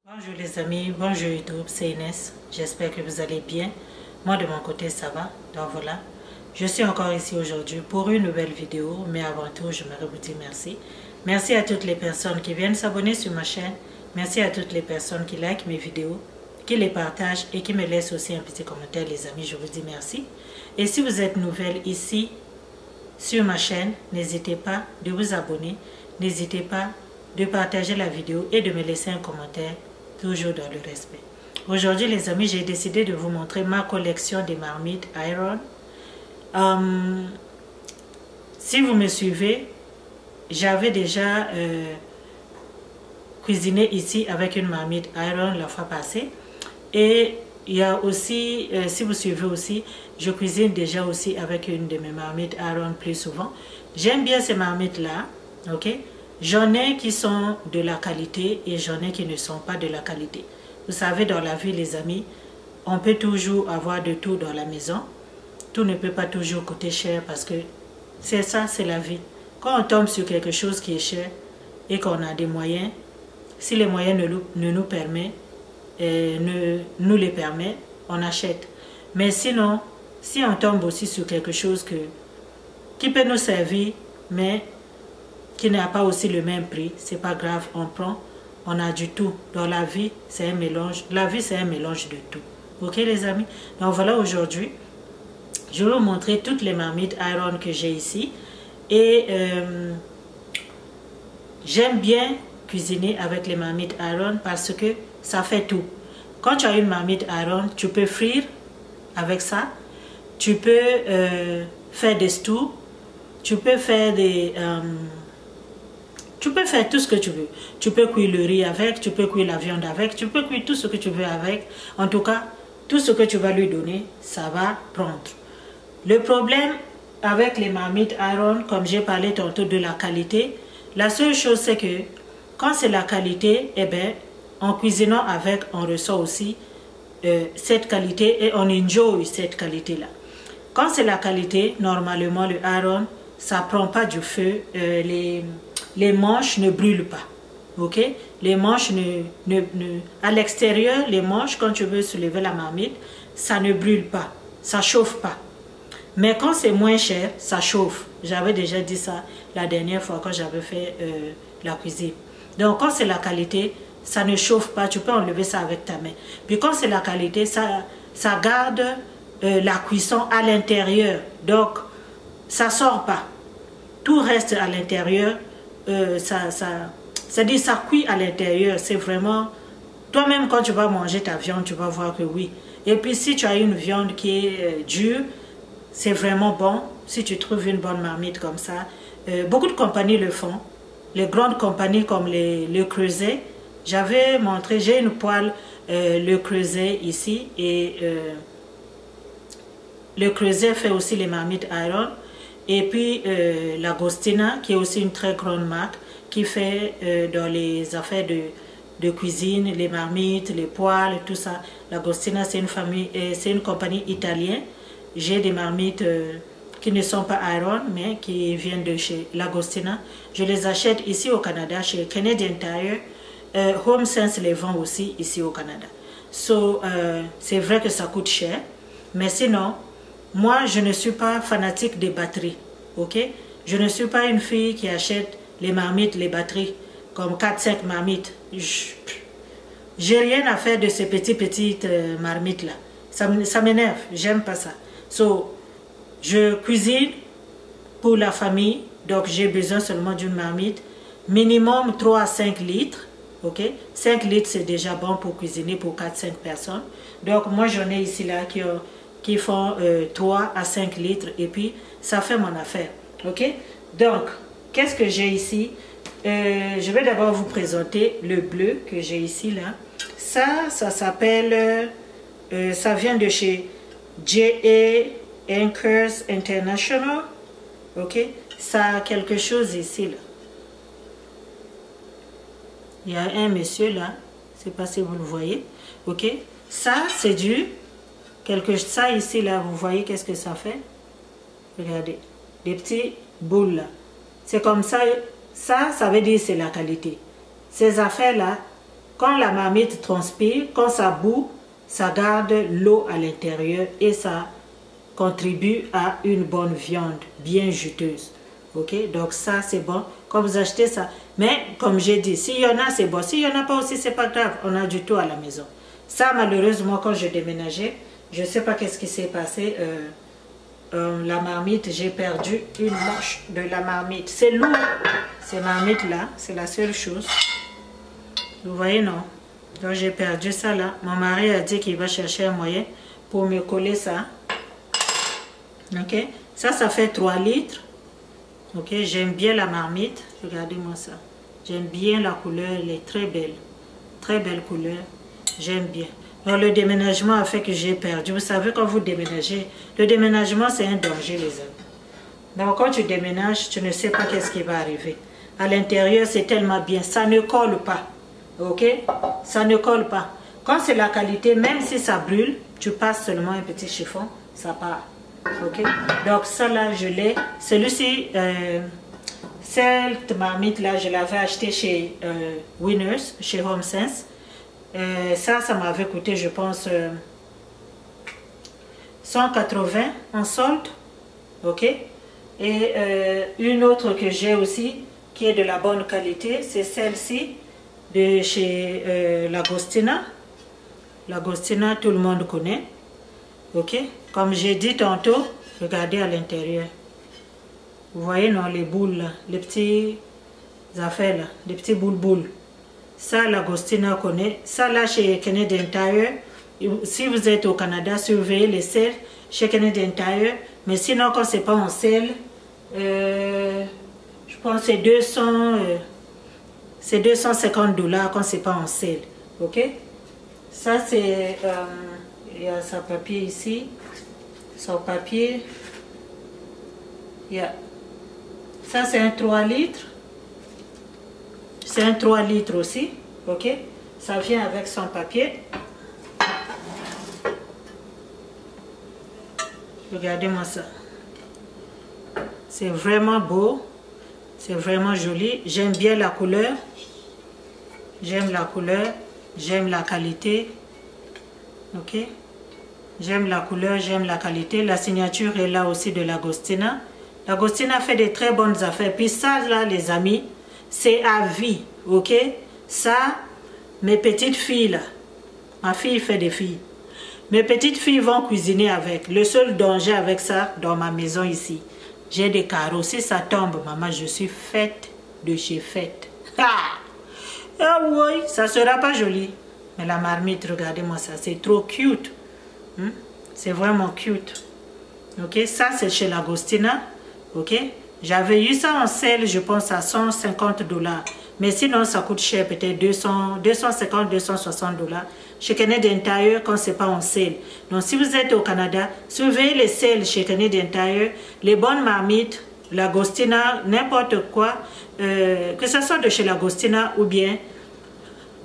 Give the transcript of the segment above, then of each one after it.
Bonjour les amis, bonjour YouTube, c'est Inès. J'espère que vous allez bien. Moi de mon côté ça va. Donc voilà, je suis encore ici aujourd'hui pour une nouvelle vidéo. Mais avant tout, j'aimerais vous dire merci. Merci à toutes les personnes qui viennent s'abonner sur ma chaîne. Merci à toutes les personnes qui likent mes vidéos, qui les partagent et qui me laissent aussi un petit commentaire les amis. Je vous dis merci. Et si vous êtes nouvelle ici sur ma chaîne, n'hésitez pas de vous abonner. N'hésitez pas de partager la vidéo et de me laisser un commentaire, toujours dans le respect. Aujourd'hui les amis, j'ai décidé de vous montrer ma collection des marmites Iron. Si vous me suivez, j'avais déjà cuisiné ici avec une marmite Iron la fois passée. Et il y a aussi, si vous suivez aussi, je cuisine déjà aussi avec une de mes marmites Iron plus souvent. J'aime bien ces marmites là, ok. J'en ai qui sont de la qualité et j'en ai qui ne sont pas de la qualité. Vous savez, dans la vie, les amis, on peut toujours avoir de tout dans la maison. Tout ne peut pas toujours coûter cher parce que c'est ça, c'est la vie. Quand on tombe sur quelque chose qui est cher et qu'on a des moyens, si les moyens ne nous permettent, nous les permet, on achète. Mais sinon, si on tombe aussi sur quelque chose qui peut nous servir, mais qui n'a pas aussi le même prix, c'est pas grave, on prend, on a du tout. Dans la vie, c'est un mélange. La vie, c'est un mélange de tout. Ok les amis? Donc voilà, aujourd'hui, je vais vous montrer toutes les marmites Iron que j'ai ici. Et j'aime bien cuisiner avec les marmites Iron parce que ça fait tout. Quand tu as une marmite Iron, tu peux frire avec ça. Tu peux faire des stews. Tu peux faire des... tu peux faire tout ce que tu veux. Tu peux cuire le riz avec, tu peux cuire la viande avec, tu peux cuire tout ce que tu veux avec. En tout cas, tout ce que tu vas lui donner, ça va prendre. Le problème avec les marmites Iron, comme j'ai parlé tantôt de la qualité, la seule chose c'est que quand c'est la qualité, eh bien, en cuisinant avec, on ressent aussi cette qualité et on enjoy cette qualité-là. Quand c'est la qualité, normalement le Iron, ça ne prend pas du feu, les manches ne brûlent pas. Ok? Les manches à l'extérieur, les manches, quand tu veux soulever la marmite, ça ne brûle pas, ça chauffe pas. Mais quand c'est moins cher, ça chauffe. J'avais déjà dit ça la dernière fois quand j'avais fait la cuisine. Donc quand c'est la qualité, ça ne chauffe pas, tu peux enlever ça avec ta main. Puis quand c'est la qualité, ça garde la cuisson à l'intérieur. Donc ça sort pas. Tout reste à l'intérieur. C'est-à-dire ça cuit à l'intérieur. C'est vraiment... Toi-même, quand tu vas manger ta viande, tu vas voir que oui. Et puis, si tu as une viande qui est dure, c'est vraiment bon. Si tu trouves une bonne marmite comme ça. Beaucoup de compagnies le font. Les grandes compagnies comme le Creuset. J'avais montré, j'ai une poêle le Creuset ici. Et le Creuset fait aussi les marmites Iron. Et puis l'Agostina, qui est aussi une très grande marque, qui fait dans les affaires de cuisine, les marmites, les poêles, tout ça. L'Agostina, c'est une compagnie italienne. J'ai des marmites qui ne sont pas Iron, mais qui viennent de chez l'Agostina. Je les achète ici au Canada, chez Canadian Tire. Home Sense les vend aussi ici au Canada. So, c'est vrai que ça coûte cher, mais sinon, moi, je ne suis pas fanatique des batteries, ok? Je ne suis pas une fille qui achète les marmites, les batteries, comme 4-5 marmites. J'ai rien à faire de ces petites marmites-là. Ça m'énerve, j'aime pas ça. So, je cuisine pour la famille, donc j'ai besoin seulement d'une marmite. Minimum 3 à 5 litres, ok? 5 litres, c'est déjà bon pour cuisiner pour 4-5 personnes. Donc, moi, j'en ai ici là qui font 3 à 5 litres et puis ça fait mon affaire. Ok? Donc, qu'est-ce que j'ai ici? Je vais d'abord vous présenter le bleu que j'ai ici là. Ça s'appelle, ça vient de chez J.A. Anchors International. Ok? Ça a quelque chose ici là. Il y a un monsieur là, je ne sais pas si vous le voyez. Ok? Ça, c'est du... Ça ici là, vous voyez qu'est-ce que ça fait? Regardez, des petits boules là. C'est comme ça, ça veut dire c'est la qualité. Ces affaires là, quand la marmite transpire, quand ça bout, ça garde l'eau à l'intérieur et ça contribue à une bonne viande bien juteuse. Ok, donc ça c'est bon. Quand vous achetez ça, mais comme j'ai dit, s'il y en a c'est bon, s'il y en a pas aussi c'est pas grave, on a du tout à la maison. Ça malheureusement quand je déménageais, je sais pas qu'est-ce qui s'est passé. La marmite, j'ai perdu une manche de la marmite. C'est lourd, ces marmites là, c'est la seule chose. Vous voyez non? Donc j'ai perdu ça là. Mon mari a dit qu'il va chercher un moyen pour me coller ça. Ok, ça fait 3 litres. Ok, j'aime bien la marmite. Regardez-moi ça. J'aime bien la couleur, elle est très belle. Très belle couleur. J'aime bien. Donc le déménagement a fait que j'ai perdu. Vous savez, quand vous déménagez, le déménagement c'est un danger les amis. Donc quand tu déménages, tu ne sais pas qu'est-ce qui va arriver. À l'intérieur c'est tellement bien, ça ne colle pas. Ok, ça ne colle pas. Quand c'est la qualité, même si ça brûle, tu passes seulement un petit chiffon, ça part. Ok, donc ça là je l'ai. Celui-ci, cette marmite là, je l'avais acheté chez Winners, chez Home Sense. Ça m'avait coûté je pense 180 en solde. Ok, et une autre que j'ai aussi qui est de la bonne qualité, c'est celle-ci de chez Lagostina. Lagostina, tout le monde connaît. Ok, comme j'ai dit tantôt, regardez à l'intérieur. Vous voyez non, les boules là, les petits affaires là, les petits boules. Ça, Lagostina connaît. Ça là chez Canadian Tire. Si vous êtes au Canada, surveillez les sels chez Canadian Tire. Mais sinon, quand c'est pas en sel, je pense que c'est 250 $, quand c'est pas en sel. Ok, ça c'est il y a son papier ici, son papier, ça c'est un 3 litres, c'est un 3 litres aussi. Ok, ça vient avec son papier. Regardez-moi ça, c'est vraiment beau. C'est vraiment joli. J'aime bien la couleur. J'aime la couleur. J'aime la qualité. Ok. J'aime la couleur, j'aime la qualité. La signature est là aussi de Lagostina. Lagostina fait des très bonnes affaires. Puis ça là les amis, c'est à vie. Ok. Ça, mes petites filles là. Ma fille fait des filles. Mes petites filles vont cuisiner avec. Le seul danger avec ça dans ma maison ici. J'ai des carreaux. Si ça tombe, maman, je suis faite de chez faite. Ah oui, ça sera pas joli. Mais la marmite, regardez-moi ça. C'est trop cute. C'est vraiment cute. Ok, ça c'est chez Lagostina. Ok, j'avais eu ça en sel, je pense à 150 $. Mais sinon, ça coûte cher, peut-être 250, 260 $. Chez Canadian Tire, quand c'est pas en sel. Donc, si vous êtes au Canada, surveillez les sels chez Canadian Tire, les bonnes marmites, Lagostina, n'importe quoi, que ce soit de chez Lagostina ou bien.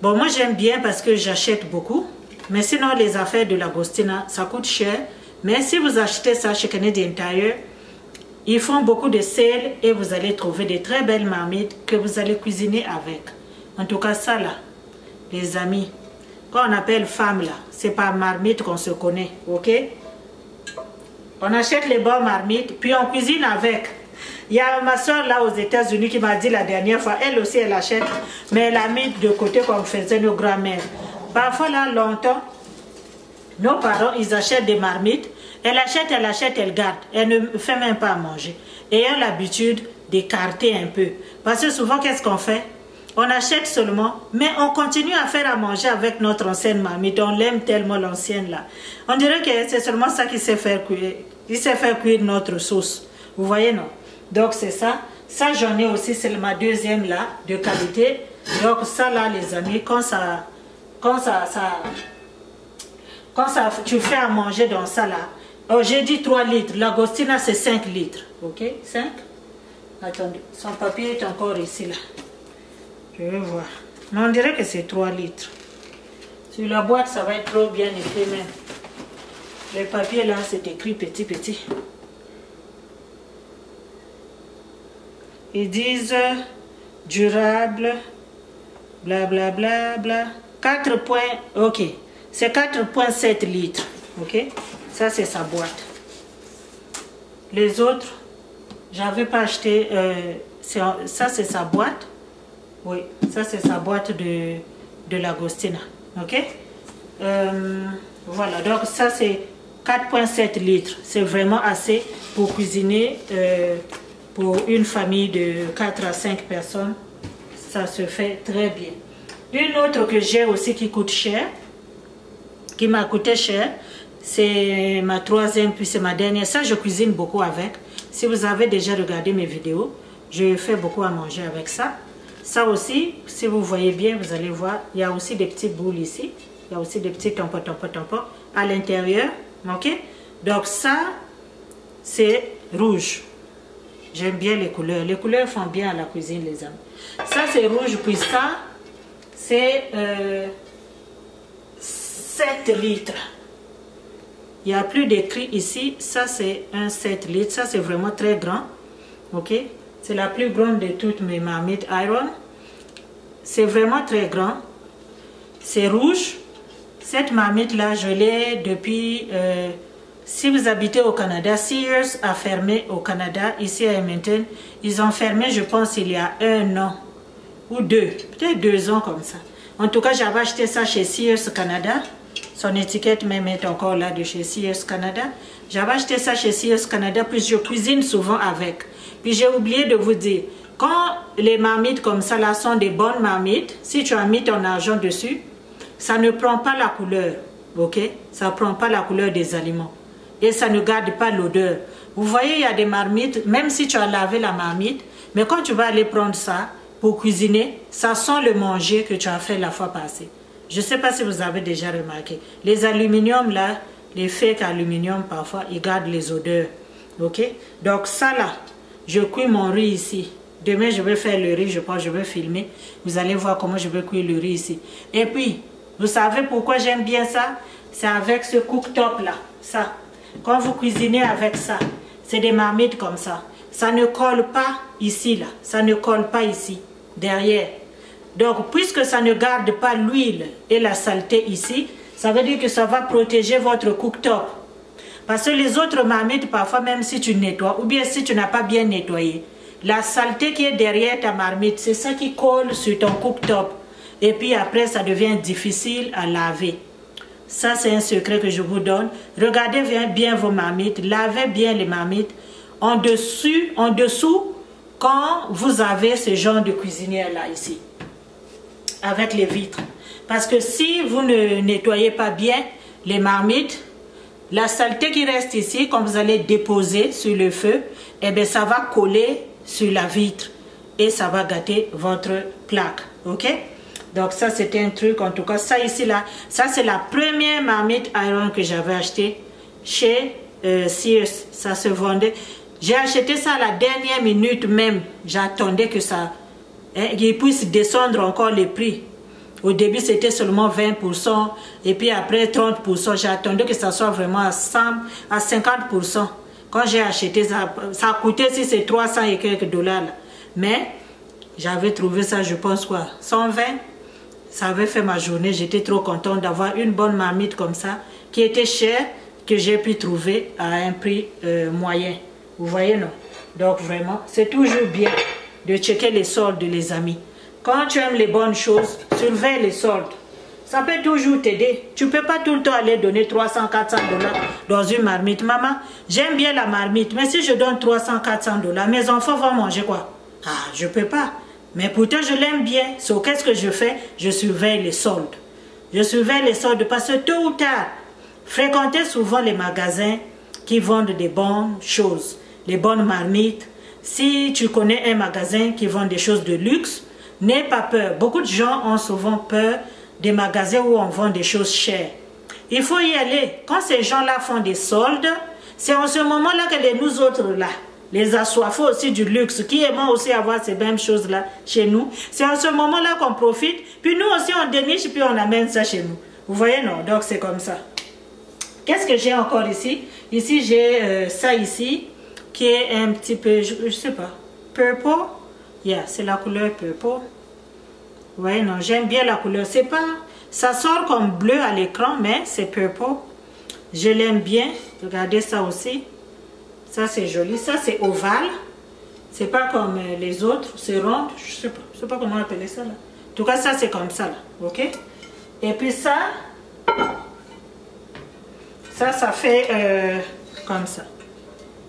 Bon, moi j'aime bien parce que j'achète beaucoup. Mais sinon, les affaires de Lagostina, ça coûte cher. Mais si vous achetez ça chez Canadian Tire, ils font beaucoup de sel et vous allez trouver des très belles marmites que vous allez cuisiner avec. En tout cas, ça là, les amis, quand on appelle femme là, c'est par marmite qu'on se connaît, ok? On achète les bonnes marmites, puis on cuisine avec. Il y a ma soeur là aux États-Unis qui m'a dit la dernière fois, elle aussi elle achète, mais elle a mis de côté comme faisaient nos grands-mères. Parfois là, longtemps, nos parents, ils achètent des marmites. Elle achète, elle garde. Elle ne fait même pas à manger. Et elle a l'habitude d'écarter un peu. Parce que souvent, qu'est-ce qu'on fait? On achète seulement, mais on continue à faire à manger avec notre ancienne marmite. On l'aime tellement, l'ancienne là. On dirait que c'est seulement ça qui sait faire cuire. Il sait faire cuire notre sauce. Vous voyez, non? Donc, c'est ça. Ça, j'en ai aussi. C'est ma deuxième là, de qualité. Donc, ça là, les amis, quand tu fais à manger dans ça là. Oh, j'ai dit 3 litres. Lagostina, c'est 5 litres. Ok, 5. Attendez, son papier est encore ici là. Je vais voir. Mais on dirait que c'est 3 litres. Sur la boîte, ça va être trop bien écrit même. Le papier là, c'est écrit petit. Ils disent durable, bla bla bla bla. 4 points, ok. C'est 4,7 litres. Ok. Ça, c'est sa boîte. Les autres, j'avais pas acheté. Ça, c'est sa boîte. Oui, ça, c'est sa boîte de l'Agostina. Ok. Voilà. Donc, ça, c'est 4,7 litres. C'est vraiment assez pour cuisiner pour une famille de 4 à 5 personnes. Ça se fait très bien. Une autre que j'ai aussi qui coûte cher, qui m'a coûté cher, c'est ma troisième, puis c'est ma dernière. Ça, je cuisine beaucoup avec. Si vous avez déjà regardé mes vidéos, je fais beaucoup à manger avec ça. Ça aussi, si vous voyez bien, vous allez voir, il y a aussi des petites boules ici. Il y a aussi des petits tampons à l'intérieur. Ok? Donc ça, c'est rouge. J'aime bien les couleurs. Les couleurs font bien à la cuisine, les amis. Ça, c'est rouge, puis ça, c'est 7 litres. Il n'y a plus d'écrit ici. Ça, c'est un 7 litres. Ça, c'est vraiment très grand. Ok? C'est la plus grande de toutes mes marmites Iron. C'est vraiment très grand. C'est rouge. Cette marmite-là, je l'ai depuis... si vous habitez au Canada, Sears a fermé au Canada, ici à Edmonton. Ils ont fermé, je pense, il y a 1 an ou 2. Peut-être 2 ans comme ça. En tout cas, j'avais acheté ça chez Sears Canada. Son étiquette même est encore là de chez Sears Canada. J'avais acheté ça chez Sears Canada, puis je cuisine souvent avec. Puis j'ai oublié de vous dire, quand les marmites comme ça là sont des bonnes marmites, si tu as mis ton argent dessus, ça ne prend pas la couleur, ok? Ça ne prend pas la couleur des aliments. Et ça ne garde pas l'odeur. Vous voyez, il y a des marmites, même si tu as lavé la marmite, mais quand tu vas aller prendre ça pour cuisiner, ça sent le manger que tu as fait la fois passée. Je ne sais pas si vous avez déjà remarqué. Les aluminiums là, les fake aluminium parfois, ils gardent les odeurs. Ok? Donc ça là, je cuis mon riz ici. Demain je vais faire le riz, je pense, je vais filmer. Vous allez voir comment je vais cuire le riz ici. Et puis, vous savez pourquoi j'aime bien ça? C'est avec ce cooktop là, ça. Quand vous cuisinez avec ça, c'est des marmites comme ça. Ça ne colle pas ici là, ça ne colle pas ici, derrière. Donc, puisque ça ne garde pas l'huile et la saleté ici, ça veut dire que ça va protéger votre cooktop. Parce que les autres marmites, parfois, même si tu nettoies, ou bien si tu n'as pas bien nettoyé, la saleté qui est derrière ta marmite, c'est ça qui colle sur ton cooktop. Et puis après, ça devient difficile à laver. Ça, c'est un secret que je vous donne. Regardez bien vos marmites, lavez bien les marmites en dessous, quand vous avez ce genre de cuisinière-là ici. Avec les vitres. Parce que si vous ne nettoyez pas bien les marmites, la saleté qui reste ici, quand vous allez déposer sur le feu, eh bien ça va coller sur la vitre et ça va gâter votre plaque. Ok? Donc ça c'était un truc, en tout cas ça ici là, ça c'est la première marmite Iron que j'avais acheté chez Sears. Ça se vendait. J'ai acheté ça à la dernière minute même. J'attendais que ça... qu'ils puissent descendre encore les prix. Au début, c'était seulement 20%, et puis après 30%. J'attendais que ça soit vraiment à 50%. Quand j'ai acheté ça, ça a coûté, si c'est 300 et quelques dollars. Là. Mais j'avais trouvé ça, je pense quoi, 120. Ça avait fait ma journée. J'étais trop contente d'avoir une bonne marmite comme ça, qui était chère, que j'ai pu trouver à un prix moyen. Vous voyez, non? Donc vraiment, c'est toujours bien de checker les soldes, les amis. Quand tu aimes les bonnes choses, surveille les soldes. Ça peut toujours t'aider. Tu ne peux pas tout le temps aller donner 300, 400 dollars dans une marmite. Maman, j'aime bien la marmite, mais si je donne 300, 400 dollars, mes enfants vont manger quoi? Ah, je ne peux pas. Mais pourtant, je l'aime bien. Donc, qu'est-ce que je fais? Je surveille les soldes. Je surveille les soldes parce que tôt ou tard, fréquentez souvent les magasins qui vendent des bonnes choses, les bonnes marmites. Si tu connais un magasin qui vend des choses de luxe, n'aie pas peur. Beaucoup de gens ont souvent peur des magasins où on vend des choses chères. Il faut y aller. Quand ces gens-là font des soldes, c'est en ce moment-là que nous autres là, les assoiffés aussi du luxe, qui aimons aussi avoir ces mêmes choses-là chez nous, c'est en ce moment-là qu'on profite. Puis nous aussi on déniche, puis on amène ça chez nous. Vous voyez, non? Donc c'est comme ça. Qu'est-ce que j'ai encore ici? Ici j'ai ça ici, qui est un petit peu, je sais pas, purple. Yeah, c'est la couleur purple. Ouais, non, j'aime bien la couleur. C'est pas... Ça sort comme bleu à l'écran, mais c'est purple. Je l'aime bien. Regardez ça aussi. Ça, c'est joli. Ça, c'est ovale. C'est pas comme les autres. C'est rond. Je sais pas comment appeler ça, là. En tout cas, ça, c'est comme ça, là. OK? Et puis ça... Ça fait comme ça.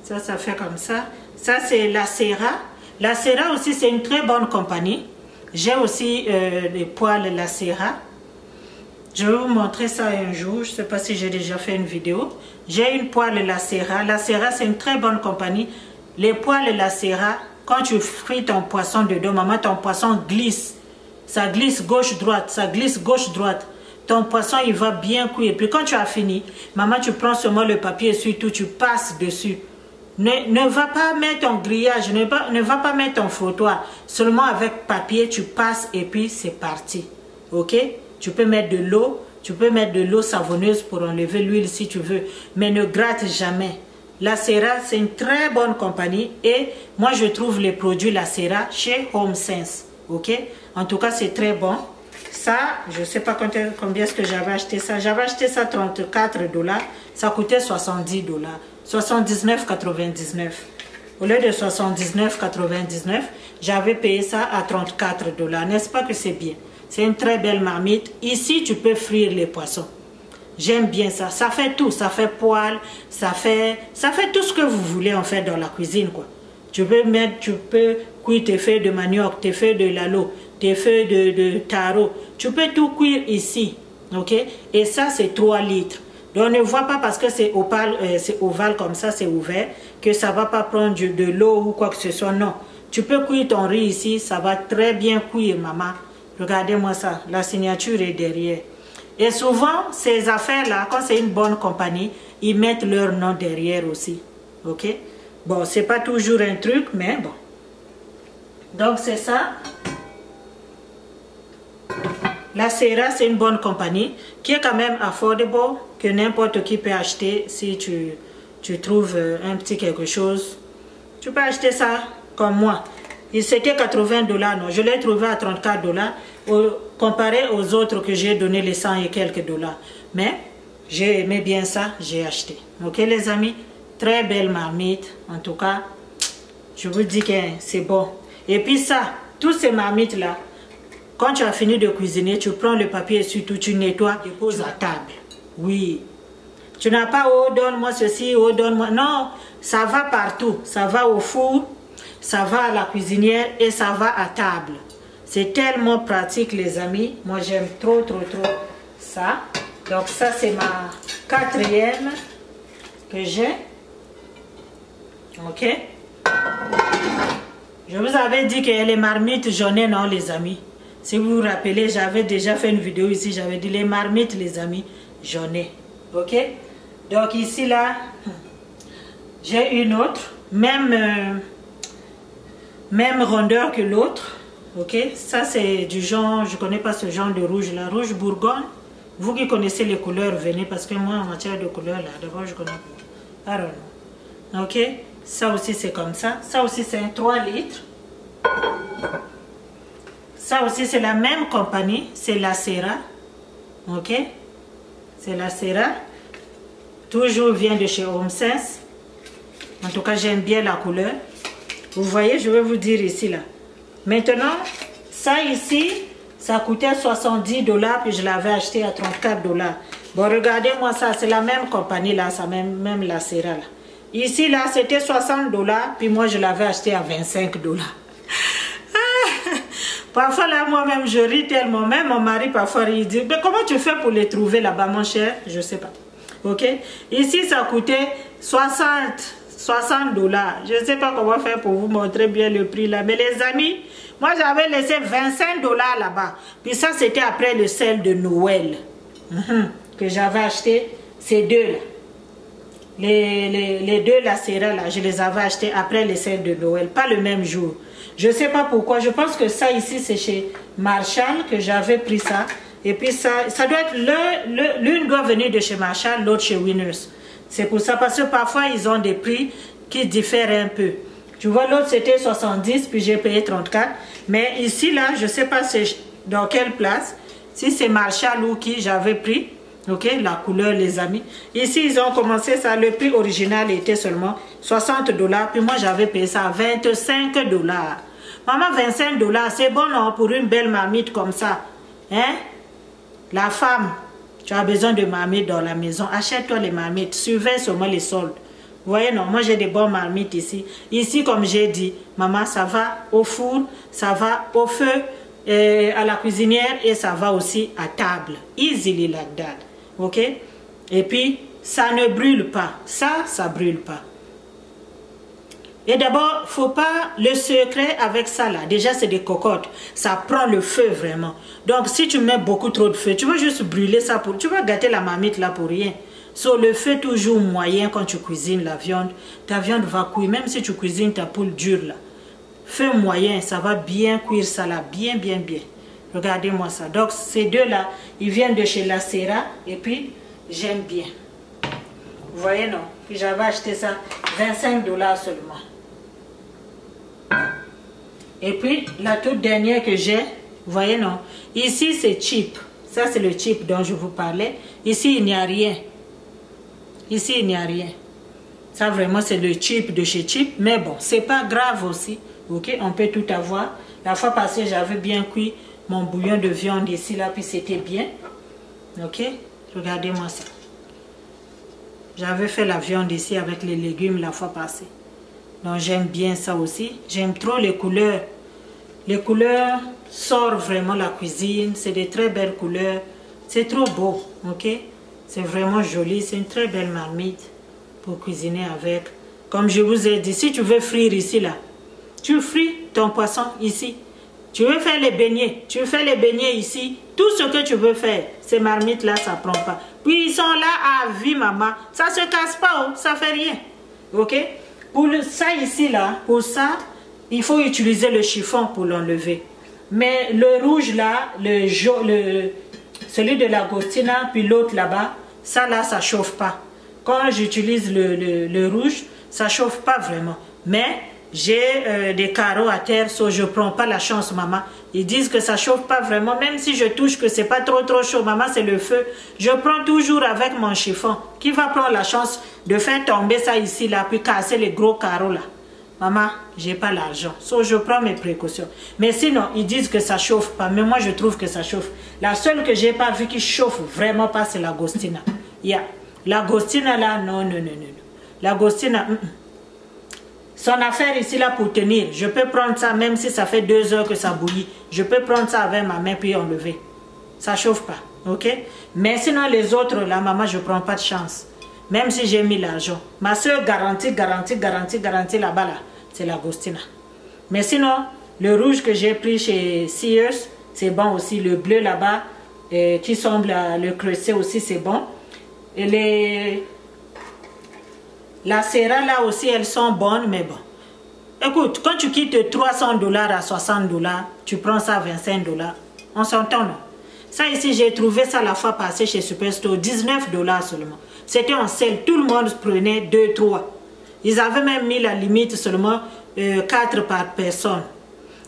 Ça fait comme ça. Ça, c'est la Lacera. La Lacera aussi, c'est une très bonne compagnie. J'ai aussi les poils Lacera. Je vais vous montrer ça un jour. Je ne sais pas si j'ai déjà fait une vidéo. J'ai une poêle Lacera. Lacera, c'est une très bonne compagnie. Les poêles Lacera, quand tu frites ton poisson dedans, maman, ton poisson glisse. Ça glisse gauche-droite, ça glisse gauche-droite. Ton poisson, il va bien cuire. Puis quand tu as fini, maman, tu prends seulement le papier et surtout, tu passes dessus. Ne va pas mettre ton grillage, ne va pas mettre ton frottoir. Seulement avec papier, tu passes et puis c'est parti. OK? Tu peux mettre de l'eau savonneuse pour enlever l'huile si tu veux. Mais ne gratte jamais. Lacera, c'est une très bonne compagnie. Et moi, je trouve les produits Lacera chez HomeSense. OK? En tout cas, c'est très bon. Ça, je ne sais pas combien est-ce que j'avais acheté ça. J'avais acheté ça 34 $. Ça coûtait 70 $. 79,99. Au lieu de 79,99, j'avais payé ça à 34 $. N'est-ce pas que c'est bien? C'est une très belle marmite. Ici, tu peux frire les poissons. J'aime bien ça. Ça fait tout. Ça fait poêle. Ça fait tout ce que vous voulez en fait dans la cuisine, quoi. Tu peux cuire tes feuilles de manioc, tes feuilles de lalo, tes feuilles de taro. Tu peux tout cuire ici. OK? Et ça, c'est 3 litres. Donc, ne vois pas parce que c'est ovale comme ça, c'est ouvert, que ça ne va pas prendre de l'eau ou quoi que ce soit. Non. Tu peux cuire ton riz ici. Ça va très bien cuire, maman. Regardez-moi ça. La signature est derrière. Et souvent, ces affaires-là, quand c'est une bonne compagnie, ils mettent leur nom derrière aussi. OK? Bon, c'est pas toujours un truc, mais bon. Donc, c'est ça. Lacera, c'est une bonne compagnie qui est quand même affordable, que n'importe qui peut acheter si tu trouves un petit quelque chose. Tu peux acheter ça comme moi. C'était 80 $, non, je l'ai trouvé à 34 $, comparé aux autres que j'ai donné les 100 et quelques $. Mais j'ai aimé bien ça, j'ai acheté. OK les amis? Très belle marmite. En tout cas, je vous dis que c'est bon. Et puis ça, tous ces marmites-là, quand tu as fini de cuisiner, tu prends le papier et surtout tu nettoies, tu poses à table. Oui. Tu n'as pas, oh, donne-moi ceci, oh, donne-moi. Non, ça va partout. Ça va au four, ça va à la cuisinière et ça va à table. C'est tellement pratique, les amis. Moi, j'aime trop, trop, trop ça. Donc, ça, c'est ma 4e que j'ai. OK? Je vous avais dit que les marmites, j'en ai, non, les amis. Si vous vous rappelez, j'avais déjà fait une vidéo ici. J'avais dit les marmites, les amis, j'en ai. OK? Donc, ici, là, j'ai une autre. Même rondeur que l'autre. OK? Ça, c'est du genre, je ne connais pas ce genre de rouge, la rouge Bourgogne. Vous qui connaissez les couleurs, venez, parce que moi, en matière de couleurs, là, d'abord, je connais pas. I don't know. OK? Ça aussi, c'est comme ça. Ça aussi, c'est un 3 litres. Ça aussi, c'est la même compagnie. C'est Lacera. OK? C'est Lacera. Toujours vient de chez HomeSense. En tout cas, j'aime bien la couleur. Vous voyez, je vais vous dire ici, là. Maintenant, ça ici, ça coûtait 70 $, puis je l'avais acheté à 34 $. Bon, regardez-moi ça, c'est la même compagnie, là, ça même Lacera, là. Ici, là, c'était 60 $, puis moi, je l'avais acheté à 25 $. Parfois, là, moi-même, je ris tellement. Même mon mari, parfois, il dit, mais comment tu fais pour les trouver là-bas, mon cher? Je ne sais pas. OK? Ici, ça coûtait 60 $. Je ne sais pas comment faire pour vous montrer bien le prix là. Mais les amis, moi, j'avais laissé 25 $ là-bas. Puis ça, c'était après le sel de Noël. Que j'avais acheté ces deux-là. Les deux Lacera, là, je les avais achetés après le sel de Noël. Pas le même jour. Je ne sais pas pourquoi. Je pense que ça ici, c'est chez Marshall que j'avais pris ça. Et puis ça doit être l'une doit venir de chez Marshall, l'autre chez Winners. C'est pour ça, parce que parfois, ils ont des prix qui diffèrent un peu. Tu vois, l'autre, c'était 70, puis j'ai payé 34. Mais ici, là, je ne sais pas, dans quelle place. Si c'est Marshall ou qui j'avais pris, ok, la couleur les amis. Ici ils ont commencé ça, le prix original était seulement 60 $, puis moi j'avais payé ça à 25 $. Maman, 25 $, c'est bon non, pour une belle marmite comme ça, hein? La femme, tu as besoin de marmites dans la maison, achète-toi les marmites, surveille seulement les soldes. Vous voyez non, moi j'ai des bonnes marmites ici. Ici comme j'ai dit, maman, ça va au four, ça va au feu, à la cuisinière et ça va aussi à table. Easily like that. Ok? Et puis, ça ne brûle pas. Ça brûle pas. Et d'abord, faut pas le secret avec ça là. Déjà, c'est des cocottes. Ça prend le feu vraiment. Donc, si tu mets beaucoup trop de feu, tu vas juste brûler ça pour... Tu vas gâter la marmite là pour rien. Sur le feu toujours moyen quand tu cuisines la viande. Ta viande va cuire. Même si tu cuisines ta poule dure là. Feu moyen, ça va bien cuire ça là. Bien, bien, bien. Regardez-moi ça. Donc, ces deux là, ils viennent de chez La Serra. Et puis, j'aime bien. Vous voyez non? Puis j'avais acheté ça 25 $ seulement. Et puis, la toute dernière que j'ai, vous voyez non? Ici, c'est cheap. Ça, c'est le cheap dont je vous parlais. Ici, il n'y a rien. Ici, il n'y a rien. Ça, vraiment, c'est le cheap de chez cheap. Mais bon, c'est pas grave aussi. Ok, on peut tout avoir. La fois passée, j'avais bien cuit mon bouillon de viande ici, là, puis c'était bien. Ok, regardez-moi ça. J'avais fait la viande ici avec les légumes la fois passée. Donc, j'aime bien ça aussi. J'aime trop les couleurs. Les couleurs sortent vraiment la cuisine. C'est des très belles couleurs. C'est trop beau, ok? C'est vraiment joli. C'est une très belle marmite pour cuisiner avec. Comme je vous ai dit, si tu veux frire ici, là, tu frites ton poisson ici. Tu veux faire les beignets, tu fais les beignets ici. Tout ce que tu veux faire, ces marmites-là, ça ne prend pas. Puis ils sont là à vie, maman. Ça ne se casse pas, oh, ça ne fait rien. Ok? Pour ça ici, là, pour ça, il faut utiliser le chiffon pour l'enlever. Mais le rouge, là, celui de l'Agostina, puis l'autre là-bas, ça là, ça ne chauffe pas. Quand j'utilise le rouge, ça ne chauffe pas vraiment. Mais j'ai des carreaux à terre, so je ne prends pas la chance, maman. Ils disent que ça ne chauffe pas vraiment, même si je touche que ce n'est pas trop chaud, maman, c'est le feu. Je prends toujours avec mon chiffon. Qui va prendre la chance de faire tomber ça ici, là, puis casser les gros carreaux, là? Maman, je n'ai pas l'argent. So je prends mes précautions. Mais sinon, ils disent que ça ne chauffe pas. Mais moi, je trouve que ça chauffe. La seule que je n'ai pas vu qui chauffe vraiment pas, c'est l'Agostina. Yeah. L'Agostina, là, non, non, non, non. L'Agostina, son affaire ici là pour tenir, je peux prendre ça même si ça fait 2 heures que ça bouillit. Je peux prendre ça avec ma main puis enlever. Ça chauffe pas, ok? Mais sinon les autres là, maman, je prends pas de chance. Même si j'ai mis l'argent. Ma soeur garantie là-bas là, c'est l'Agostina. Mais sinon, le rouge que j'ai pris chez Sears, c'est bon aussi. Le bleu là-bas, qui semble le creuset aussi, c'est bon. Et la Serra là aussi, elles sont bonnes, mais bon. Écoute, quand tu quittes 300 $ à 60 $, tu prends ça à 25 $. On s'entend, non? Ça ici, j'ai trouvé ça la fois passée chez Superstore, 19 $ seulement. C'était en sale, tout le monde prenait 2, 3. Ils avaient même mis la limite seulement 4 par personne.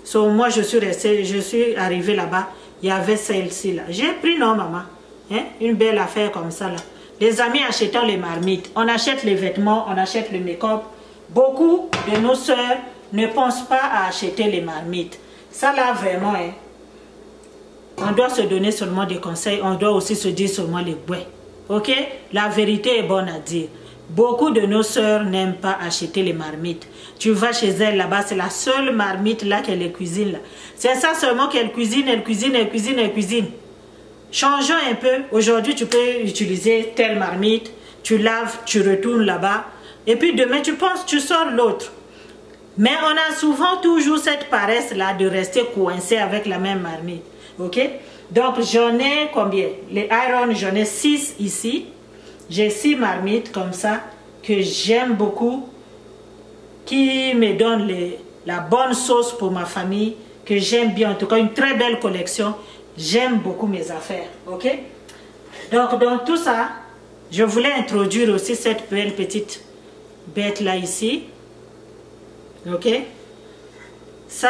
So, moi, je suis arrivée là-bas, il y avait celle-ci là. J'ai pris, non, maman, hein? Une belle affaire comme ça là. Les amis, achetons les marmites. On achète les vêtements, on achète le make-up. Beaucoup de nos soeurs ne pensent pas à acheter les marmites. Ça là, vraiment, hein, on doit se donner seulement des conseils. On doit aussi se dire seulement les bouets. Ok? La vérité est bonne à dire. Beaucoup de nos soeurs n'aiment pas acheter les marmites. Tu vas chez elles là-bas, c'est la seule marmite là qu'elle cuisine là. C'est ça seulement qu'elle cuisine, elle cuisine, elle cuisine, elle cuisine. Changeons un peu. Aujourd'hui, tu peux utiliser telle marmite. Tu laves, tu retournes là-bas. Et puis demain, tu penses, tu sors l'autre. Mais on a souvent toujours cette paresse-là de rester coincé avec la même marmite. Ok? Donc, j'en ai combien? Les iron, j'en ai 6 ici. J'ai 6 marmites comme ça que j'aime beaucoup. Qui me donnent la bonne sauce pour ma famille. Que j'aime bien. En tout cas, une très belle collection. J'aime beaucoup mes affaires, ok? Donc, dans tout ça, je voulais introduire aussi cette belle petite bête là ici. Ok? Ça,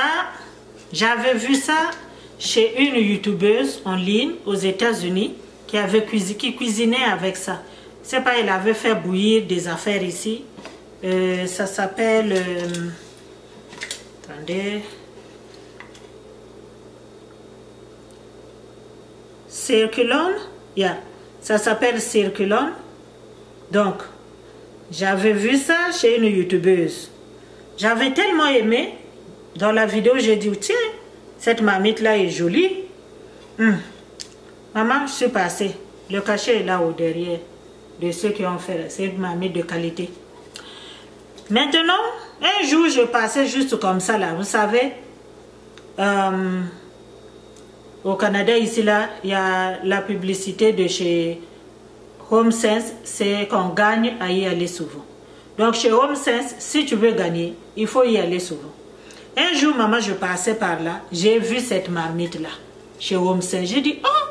j'avais vu ça chez une youtubeuse en ligne aux États-Unis qui cuisinait avec ça. Je sais pas, elle avait fait bouillir des affaires ici. Ça s'appelle... attendez... Circulon. Yeah. Ça s'appelle Circulon. Donc, j'avais vu ça chez une youtubeuse. J'avais tellement aimé. Dans la vidéo, j'ai dit, tiens, cette marmite-là est jolie. Maman, je suis passée. Le cachet est là au derrière de ceux qui ont fait. C'est une marmite de qualité. Maintenant, un jour, je passais juste comme ça, là. Vous savez, au Canada, ici, là, il y a la publicité de chez HomeSense. C'est qu'on gagne à y aller souvent. Donc, chez HomeSense, si tu veux gagner, il faut y aller souvent. Un jour, maman, je passais par là. J'ai vu cette marmite-là, chez HomeSense. J'ai dit, oh,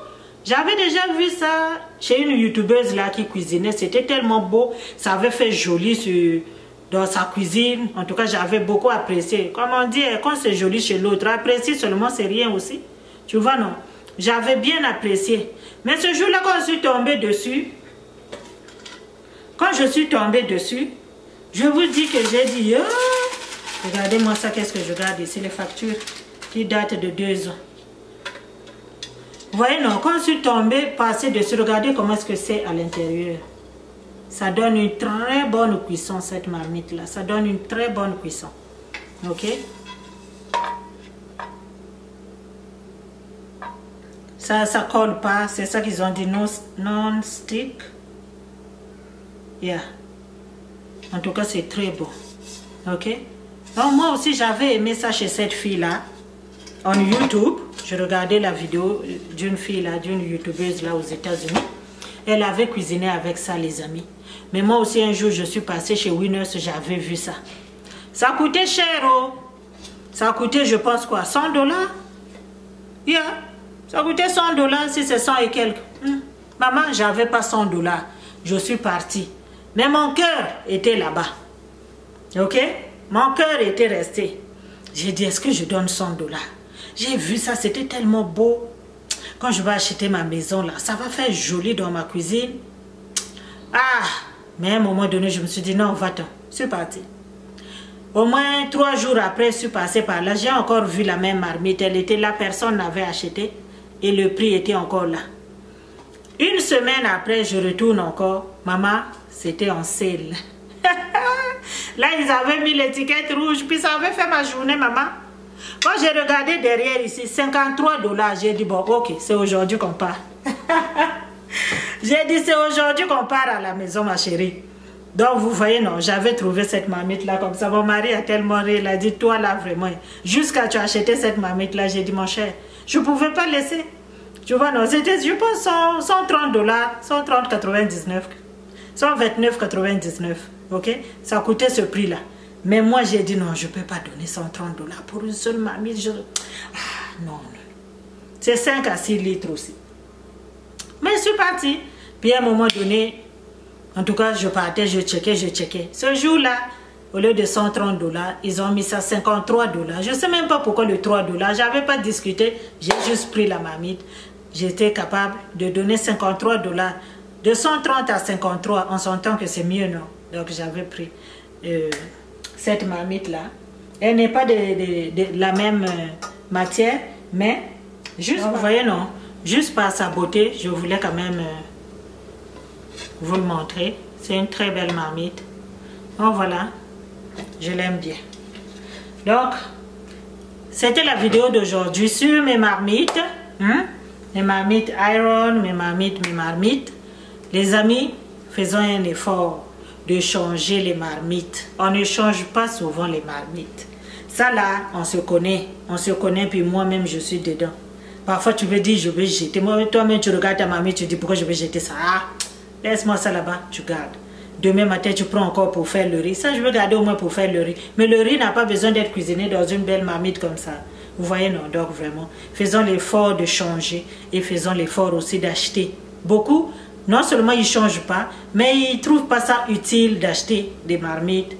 j'avais déjà vu ça chez une youtubeuse là qui cuisinait. C'était tellement beau. Ça avait fait joli dans sa cuisine. En tout cas, j'avais beaucoup apprécié. Comme on dit, quand c'est joli chez l'autre, apprécier seulement, c'est rien aussi. Tu vois, non? J'avais bien apprécié. Mais ce jour-là, quand je suis tombée dessus, je vous dis que j'ai dit, oh, regardez-moi ça, qu'est-ce que je regarde ici, les factures qui datent de 2 ans. Vous voyez, non, quand je suis tombée, passée dessus, regardez comment est-ce que c'est à l'intérieur. Ça donne une très bonne cuisson, cette marmite-là. Ça donne une très bonne cuisson. Ok? Ça colle pas. C'est ça qu'ils ont dit, non-stick. Yeah. En tout cas, c'est très beau. Ok? Donc, moi aussi, j'avais aimé ça chez cette fille-là. En YouTube, je regardais la vidéo d'une fille là, d'une youtubeuse là aux États-Unis. Elle avait cuisiné avec ça, les amis. Mais moi aussi, un jour, je suis passée chez Winners, j'avais vu ça. Ça coûtait cher, oh. Ça coûtait, je pense, quoi, $100? Yeah. Ça coûtait $100, si c'est 100 et quelques. Maman, j'avais pas $100. Je suis partie. Mais mon cœur était là-bas. Ok? Mon cœur était resté. J'ai dit, est-ce que je donne $100? J'ai vu ça, c'était tellement beau. Quand je vais acheter ma maison, là, ça va faire joli dans ma cuisine. Ah! Mais à un moment donné, je me suis dit, non, va-t'en. Je suis partie. Au moins 3 jours après, je suis passée par là. J'ai encore vu la même marmite. Elle était là, personne n'avait acheté. Et le prix était encore là. Une semaine après, je retourne encore. Maman, c'était en sale. Là, ils avaient mis l'étiquette rouge. Puis ça avait fait ma journée, maman. Quand j'ai regardé derrière ici, $53. J'ai dit, bon, ok, c'est aujourd'hui qu'on part. J'ai dit, c'est aujourd'hui qu'on part à la maison, ma chérie. Donc, vous voyez, non, j'avais trouvé cette marmite-là comme ça. Mon mari a tellement ri, il a dit, toi là, vraiment, jusqu'à tu acheter cette marmite-là, j'ai dit, mon cher, je ne pouvais pas laisser. Tu vois, non, c'était, je pense, $130, 130,99, 129,99, ok? Ça coûtait ce prix-là. Mais moi, j'ai dit, non, je ne peux pas donner $130 pour une seule marmite. Ah, non. C'est 5 à 6 litres aussi. Mais je suis partie. Puis à un moment donné, en tout cas, je partais, je checkais. Ce jour-là, au lieu de $130, ils ont mis ça $53. Je ne sais même pas pourquoi le $3. Je n'avais pas discuté. J'ai juste pris la marmite. J'étais capable de donner $53. De 130 à 53, on s'entend que c'est mieux, non? Donc j'avais pris cette marmite-là. Elle n'est pas de la même matière, mais juste, vous voyez, non? Juste par sa beauté, je voulais quand même vous le montrer. C'est une très belle marmite. Donc voilà, je l'aime bien. Donc, c'était la vidéo d'aujourd'hui sur mes marmites. Mes marmites Iron, mes marmites. Les amis, faisons un effort de changer les marmites. On ne change pas souvent les marmites. Ça là, on se connaît, puis moi-même je suis dedans. Parfois tu veux dire je vais jeter, toi-même tu regardes ta marmite, tu dis pourquoi je vais jeter ça. Ah, laisse-moi ça là-bas, tu gardes. Demain matin tu prends encore pour faire le riz. Ça je veux garder au moins pour faire le riz. Mais le riz n'a pas besoin d'être cuisiné dans une belle marmite comme ça. Vous voyez, non? Donc vraiment, faisons l'effort de changer et faisons l'effort aussi d'acheter. Beaucoup, non seulement ils ne changent pas, mais ils ne trouvent pas ça utile d'acheter des marmites,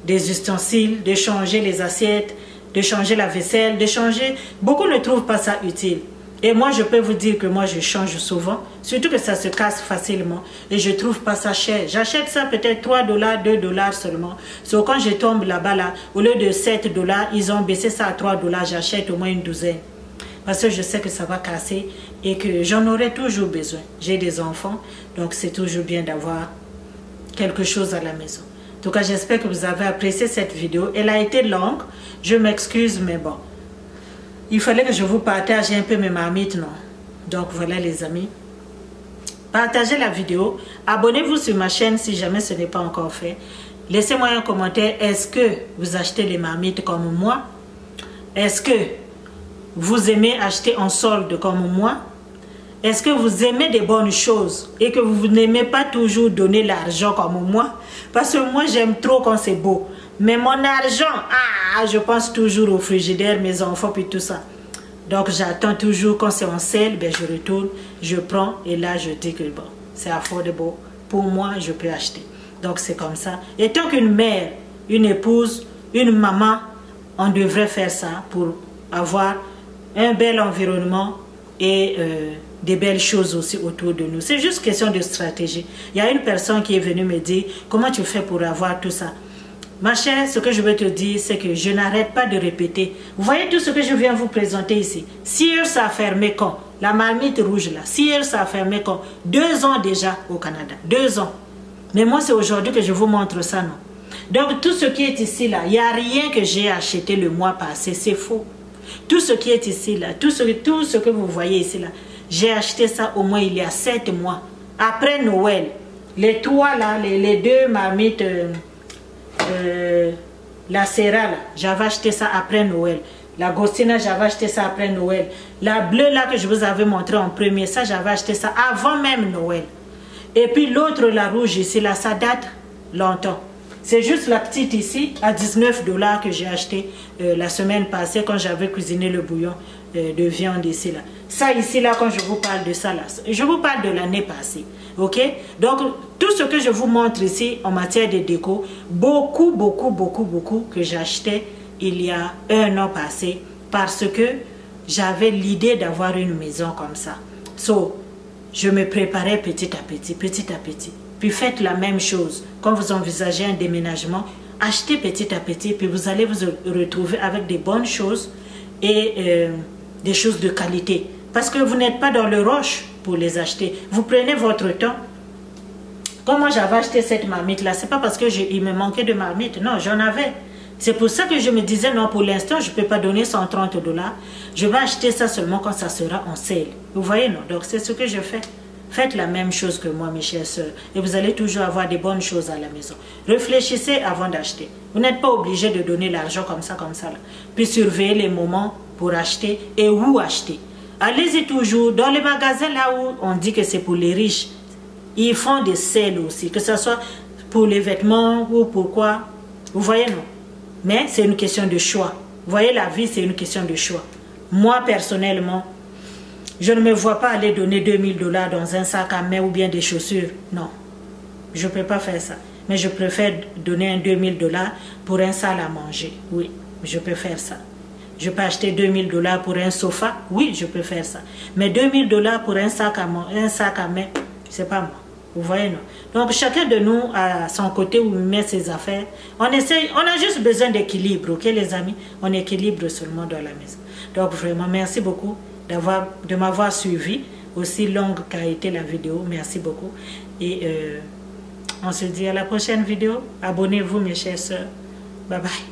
des ustensiles, de changer les assiettes, de changer la vaisselle, de changer. Beaucoup ne trouvent pas ça utile. Et moi, je peux vous dire que moi, je change souvent. Surtout que ça se casse facilement. Et je ne trouve pas ça cher. J'achète ça peut-être 3 $, 2 $ seulement. So, quand je tombe là-bas, là, au lieu de 7 $, ils ont baissé ça à 3 $. J'achète au moins une douzaine. Parce que je sais que ça va casser et que j'en aurai toujours besoin. J'ai des enfants, donc c'est toujours bien d'avoir quelque chose à la maison. En tout cas, j'espère que vous avez apprécié cette vidéo. Elle a été longue. Je m'excuse, mais bon. Il fallait que je vous partage un peu mes marmites, non? Donc voilà les amis. Partagez la vidéo. Abonnez-vous sur ma chaîne si jamais ce n'est pas encore fait. Laissez-moi un commentaire. Est-ce que vous achetez les marmites comme moi? Est-ce que vous aimez acheter en solde comme moi? Est-ce que vous aimez des bonnes choses et que vous n'aimez pas toujours donner l'argent comme moi? Parce que moi, j'aime trop quand c'est beau. Mais mon argent, je pense toujours au frigidaire, mes enfants, puis tout ça. Donc, j'attends toujours quand c'est en sale, ben, je retourne, je prends et là, je dis que bon, c'est affordable. Pour moi, je peux acheter. Donc, c'est comme ça. Et tant qu'une mère, une épouse, une maman, on devrait faire ça pour avoir un bel environnement et des belles choses aussi autour de nous. C'est juste question de stratégie. Il y a une personne qui est venue me dire, comment tu fais pour avoir tout ça? Ma chère, ce que je veux te dire, c'est que je n'arrête pas de répéter. Vous voyez tout ce que je viens vous présenter ici. Sears a fermé quand? La marmite rouge là. Sears a fermé quand? 2 ans déjà au Canada. 2 ans. Mais moi, c'est aujourd'hui que je vous montre ça, non? Donc, tout ce qui est ici là, il n'y a rien que j'ai acheté le mois passé. C'est faux. Tout ce qui est ici là, tout ce que vous voyez ici là, j'ai acheté ça au moins il y a 7 mois. Après Noël. Les 3 là, les 2 marmites... la Serra, j'avais acheté ça après Noël. La Gostina, j'avais acheté ça après Noël. La bleue là que je vous avais montré en premier, ça j'avais acheté ça avant même Noël. Et puis l'autre, la rouge ici, là, ça date longtemps. C'est juste la petite ici, à 19 $ que j'ai acheté la semaine passée quand j'avais cuisiné le bouillon de viande ici là. Ça ici là, quand je vous parle de ça là, je vous parle de l'année passée. Ok? Donc, tout ce que je vous montre ici en matière de déco, beaucoup que j'achetais il y a 1 an passé parce que j'avais l'idée d'avoir une maison comme ça. So, je me préparais petit à petit. Puis faites la même chose. Quand vous envisagez un déménagement, achetez petit à petit, puis vous allez vous retrouver avec des bonnes choses et des choses de qualité. Parce que vous n'êtes pas dans le rush pour les acheter. Vous prenez votre temps. Comme moi j'avais acheté cette marmite là, c'est pas parce que il me manquait de marmite. Non, j'en avais. C'est pour ça que je me disais non, pour l'instant je ne peux pas donner 130 $. Je vais acheter ça seulement quand ça sera en sale. Vous voyez, non? Donc c'est ce que je fais. Faites la même chose que moi, mes chères sœurs. Et vous allez toujours avoir des bonnes choses à la maison. Réfléchissez avant d'acheter. Vous n'êtes pas obligé de donner l'argent comme ça là. Puis surveillez les moments pour acheter et où acheter. Allez-y toujours dans les magasins là où on dit que c'est pour les riches. Ils font des sales aussi, que ce soit pour les vêtements ou pourquoi. Vous voyez, non? Mais c'est une question de choix. Vous voyez, la vie, c'est une question de choix. Moi, personnellement, je ne me vois pas aller donner 2000 $ dans un sac à main ou bien des chaussures. Non, je ne peux pas faire ça. Mais je préfère donner un 2000 $ pour un sac à manger. Oui, je peux faire ça. Je peux acheter 2000 $ pour un sofa. Oui, je peux faire ça. Mais 2000 $ pour un sac à main, c'est pas moi. Vous voyez, non? Donc, chacun de nous, à son côté où il met ses affaires, on essaye, on a juste besoin d'équilibre, ok, les amis? On équilibre seulement dans la maison. Donc, vraiment, merci beaucoup de m'avoir suivi, aussi longue qu'a été la vidéo. Merci beaucoup. Et on se dit à la prochaine vidéo. Abonnez-vous, mes chères sœurs. Bye bye.